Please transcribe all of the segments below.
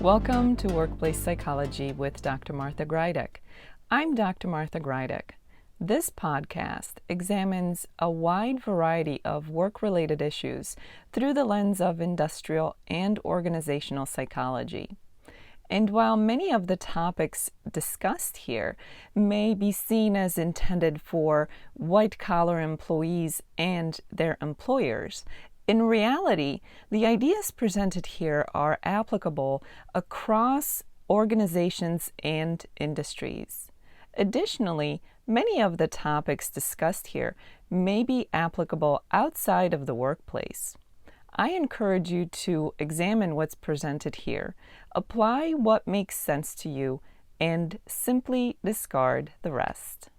Welcome to Workplace Psychology with Dr. Martha Greidick. I'm Dr. Martha Greidick. This podcast examines a wide variety of work-related issues through the lens of industrial and organizational psychology. And while many of the topics discussed here may be seen as intended for white-collar employees and their employers, in reality, the ideas presented here are applicable across organizations and industries. Additionally, many of the topics discussed here may be applicable outside of the workplace. I encourage you to examine what's presented here, apply what makes sense to you, and simply discard the rest.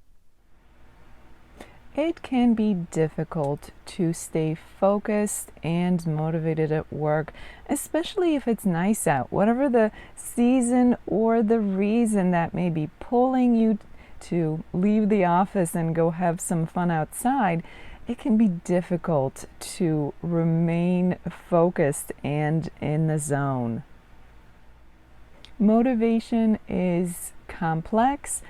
It can be difficult to stay focused and motivated at work, especially if it's nice out. Whatever the season or the reason that may be pulling you to leave the office and go have some fun outside, it can be difficult to remain focused and in the zone. Motivation is complex,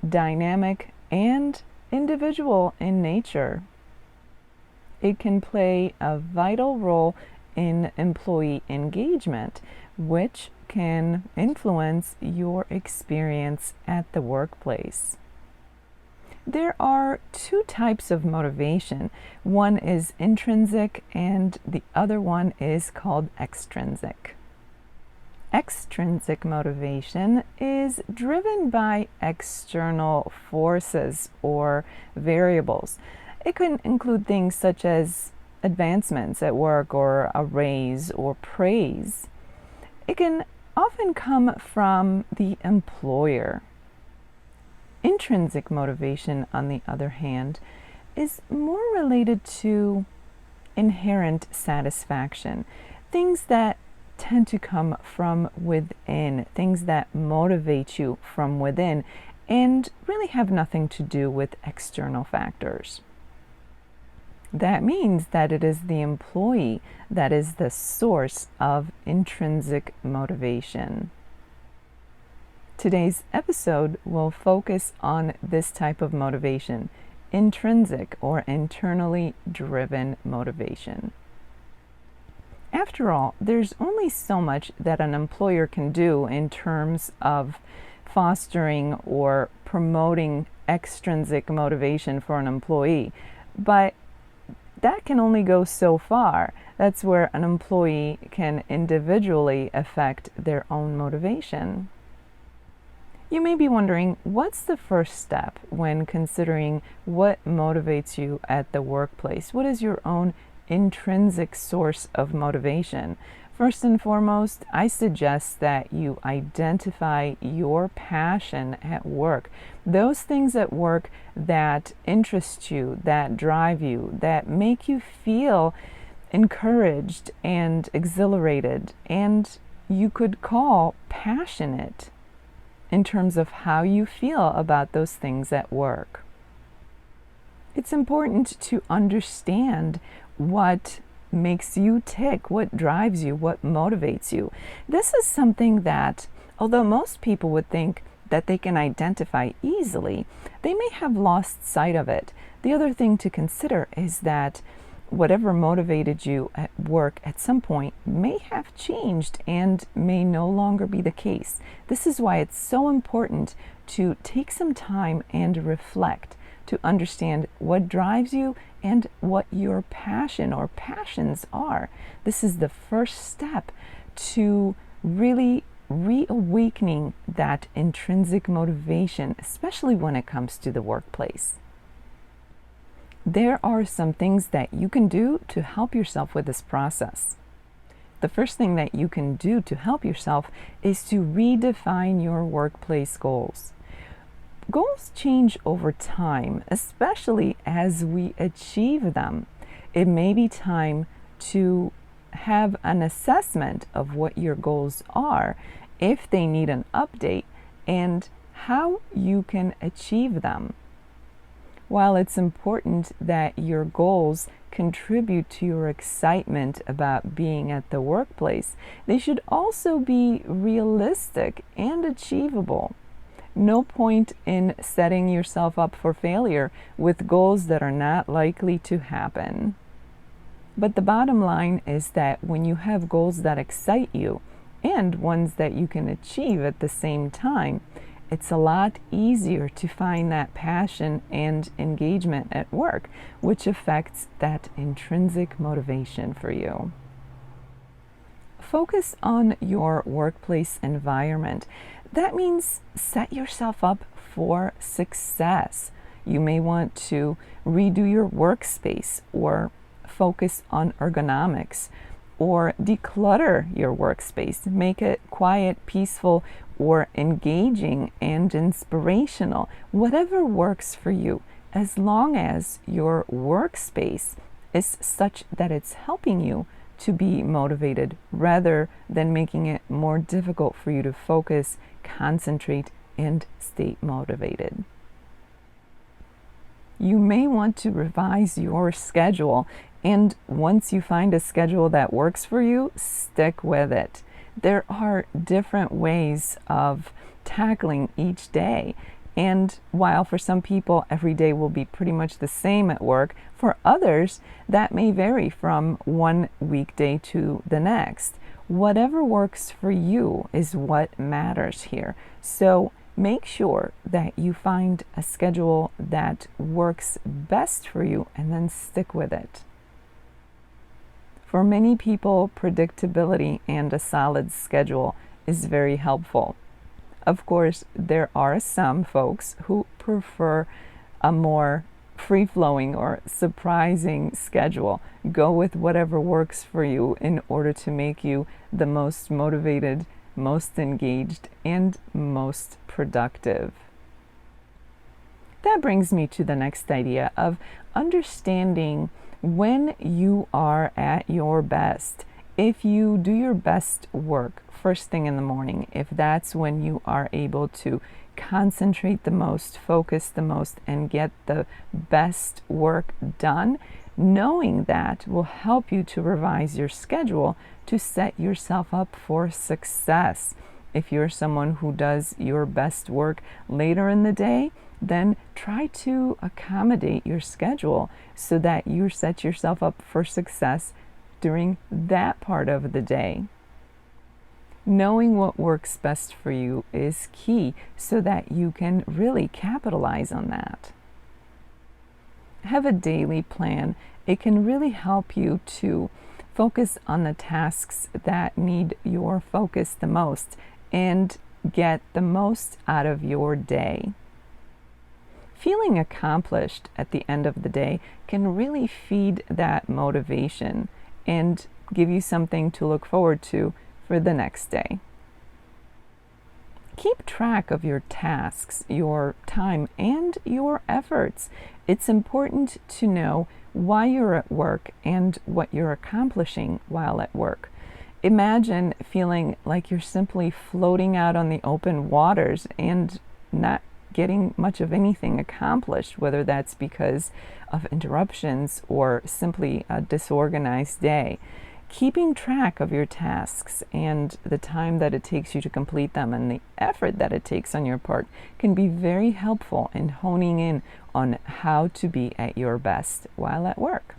dynamic, and individual in nature. It can play a vital role in employee engagement, which can influence your experience at the workplace. There are two types of motivation. One is intrinsic and the other one is called extrinsic. Extrinsic motivation is driven by external forces or variables. It can include things such as advancements at work or a raise or praise. It can often come from the employer. Intrinsic motivation, on the other hand, is more related to inherent satisfaction, things that tend to come from within, things that motivate you from within and really have nothing to do with external factors. That means that it is the employee that is the source of intrinsic motivation. Today's episode will focus on this type of motivation, intrinsic or internally driven motivation. After all, there's only so much that an employer can do in terms of fostering or promoting extrinsic motivation for an employee, but that can only go so far. That's where an employee can individually affect their own motivation. You may be wondering, what's the first step when considering what motivates you at the workplace? What is your own intrinsic source of motivation? First and foremost, I suggest that you identify your passion at work. Those things at work that interest you, that drive you, that make you feel encouraged and exhilarated, and you could call passionate in terms of how you feel about those things at work. It's important to understand what makes you tick, what drives you, what motivates you. This is something that, although most people would think that they can identify easily, they may have lost sight of it. The other thing to consider is that whatever motivated you at work at some point may have changed and may no longer be the case. This is why it's so important to take some time and reflect to understand what drives you and what your passion or passions are. This is the first step to really reawakening that intrinsic motivation, especially when it comes to the workplace. There are some things that you can do to help yourself with this process. The first thing that you can do to help yourself is to redefine your workplace goals. Goals change over time, especially as we achieve them. It may be time to have an assessment of what your goals are, if they need an update, and how you can achieve them. While it's important that your goals contribute to your excitement about being at the workplace, they should also be realistic and achievable. No point in setting yourself up for failure with goals that are not likely to happen. But the bottom line is that when you have goals that excite you and ones that you can achieve at the same time, it's a lot easier to find that passion and engagement at work, which affects that intrinsic motivation for you. Focus on your workplace environment. That means set yourself up for success. You may want to redo your workspace or focus on ergonomics or declutter your workspace. Make it quiet, peaceful, or engaging and inspirational. Whatever works for you, as long as your workspace is such that it's helping you to be motivated rather than making it more difficult for you to focus, concentrate, and stay motivated. You may want to revise your schedule, and once you find a schedule that works for you, stick with it. There are different ways of tackling each day, and while for some people every day will be pretty much the same at work, for others that may vary from one weekday to the next. Whatever works for you is what matters here. So make sure that you find a schedule that works best for you and then stick with it. For many people, predictability and a solid schedule is very helpful. Of course, there are some folks who prefer a more free-flowing or surprising schedule. Go with whatever works for you in order to make you the most motivated, most engaged, and most productive. That brings me to the next idea of understanding when you are at your best. If you do your best work first thing in the morning, if that's when you are able to concentrate the most, focus the most, and get the best work done, knowing that will help you to revise your schedule to set yourself up for success. If you're someone who does your best work later in the day, then try to accommodate your schedule so that you set yourself up for success during that part of the day. Knowing what works best for you is key so that you can really capitalize on that. Have a daily plan. It can really help you to focus on the tasks that need your focus the most and get the most out of your day. Feeling accomplished at the end of the day can really feed that motivation and give you something to look forward to for the next day. Keep track of your tasks, your time, and your efforts. It's important to know why you're at work and what you're accomplishing while at work. Imagine feeling like you're simply floating out on the open waters and not getting much of anything accomplished, whether that's because of interruptions or simply a disorganized day. Keeping track of your tasks and the time that it takes you to complete them and the effort that it takes on your part can be very helpful in honing in on how to be at your best while at work.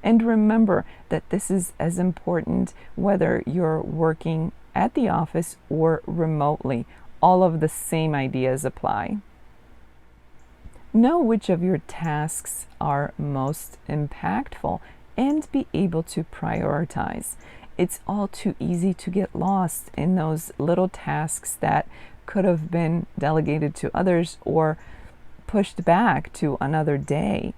And remember that this is as important whether you're working at the office or remotely. All of the same ideas apply. Know which of your tasks are most impactful and be able to prioritize. It's all too easy to get lost in those little tasks that could have been delegated to others or pushed back to another day.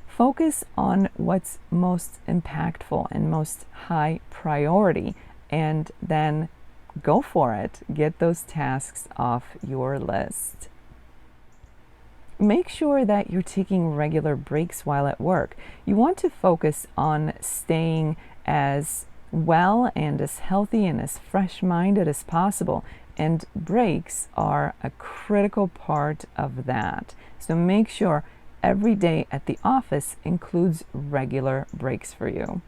Focus on what's most impactful and most high priority, and then go for it. Get those tasks off your list. Make sure that you're taking regular breaks while at work. You want to focus on staying as well and as healthy and as fresh-minded as possible, and breaks are a critical part of that. So make sure every day at the office includes regular breaks for you.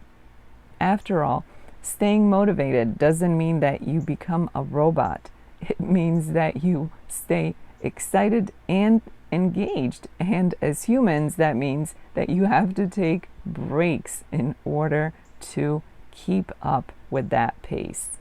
After all, staying motivated doesn't mean that you become a robot. It means that you stay excited and engaged. And as humans, that means that you have to take breaks in order to keep up with that pace.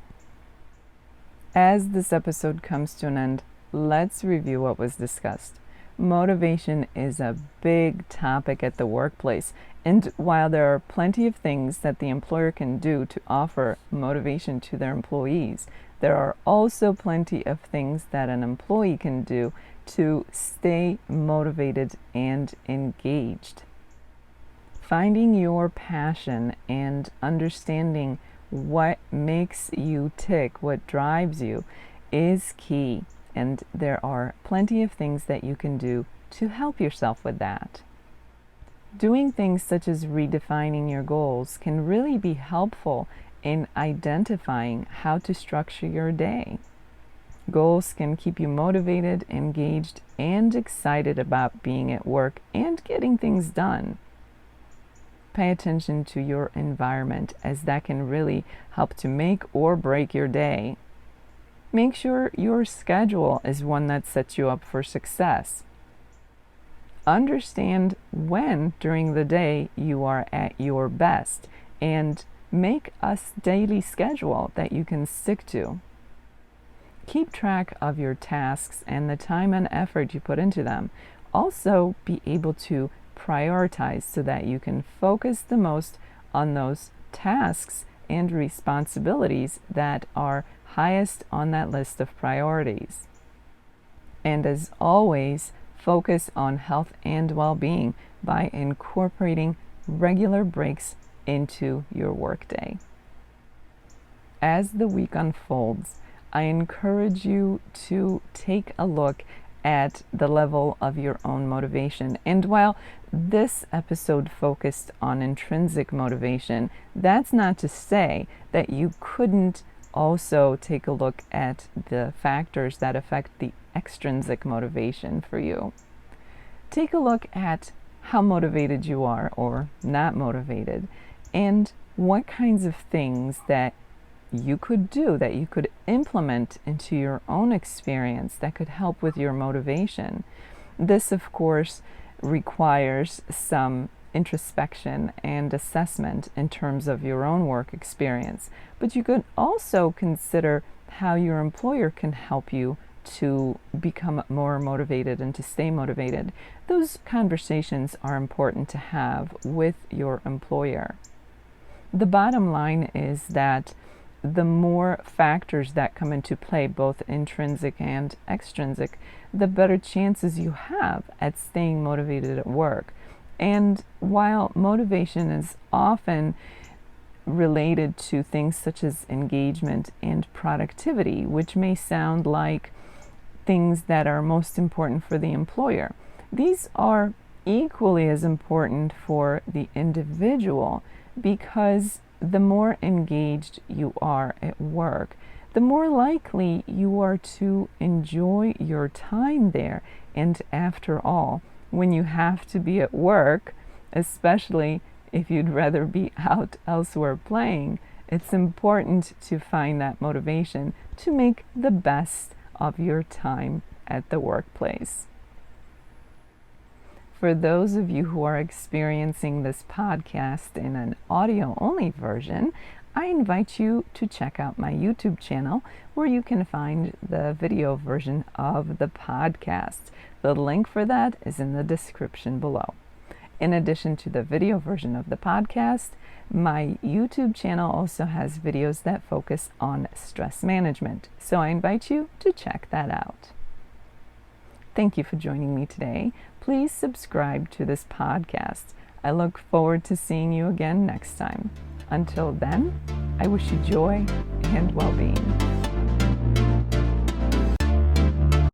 As this episode comes to an end, let's review what was discussed. Motivation is a big topic at the workplace, and while there are plenty of things that the employer can do to offer motivation to their employees, there are also plenty of things that an employee can do to stay motivated and engaged. Finding your passion and understanding what makes you tick, what drives you, is key. And there are plenty of things that you can do to help yourself with that. Doing things such as redefining your goals can really be helpful in identifying how to structure your day. Goals can keep you motivated, engaged, and excited about being at work and getting things done. Pay attention to your environment, as that can really help to make or break your day. Make sure your schedule is one that sets you up for success. Understand when during the day you are at your best and make a daily schedule that you can stick to. Keep track of your tasks and the time and effort you put into them. Also, be able to prioritize so that you can focus the most on those tasks and responsibilities that are highest on that list of priorities. And as always, focus on health and well-being by incorporating regular breaks into your workday. As the week unfolds, I encourage you to take a look at the level of your own motivation. And while this episode focused on intrinsic motivation, that's not to say that you couldn't also take a look at the factors that affect the extrinsic motivation for you. Take a look at how motivated you are or not motivated, and what kinds of things that you could do, that you could implement into your own experience that could help with your motivation. This, of course, requires some introspection and assessment in terms of your own work experience. But you could also consider how your employer can help you to become more motivated and to stay motivated. Those conversations are important to have with your employer. The bottom line is that the more factors that come into play, both intrinsic and extrinsic, the better chances you have at staying motivated at work. And while motivation is often related to things such as engagement and productivity, which may sound like things that are most important for the employer, these are equally as important for the individual, because the more engaged you are at work, the more likely you are to enjoy your time there. And after all, when you have to be at work, especially if you'd rather be out elsewhere playing, it's important to find that motivation to make the best of your time at the workplace. For those of you who are experiencing this podcast in an audio-only version, I invite you to check out my YouTube channel, where you can find the video version of the podcast. The link for that is in the description below. In addition to the video version of the podcast, my YouTube channel also has videos that focus on stress management, so I invite you to check that out. Thank you for joining me today. Please subscribe to this podcast. I look forward to seeing you again next time. Until then, I wish you joy and well-being.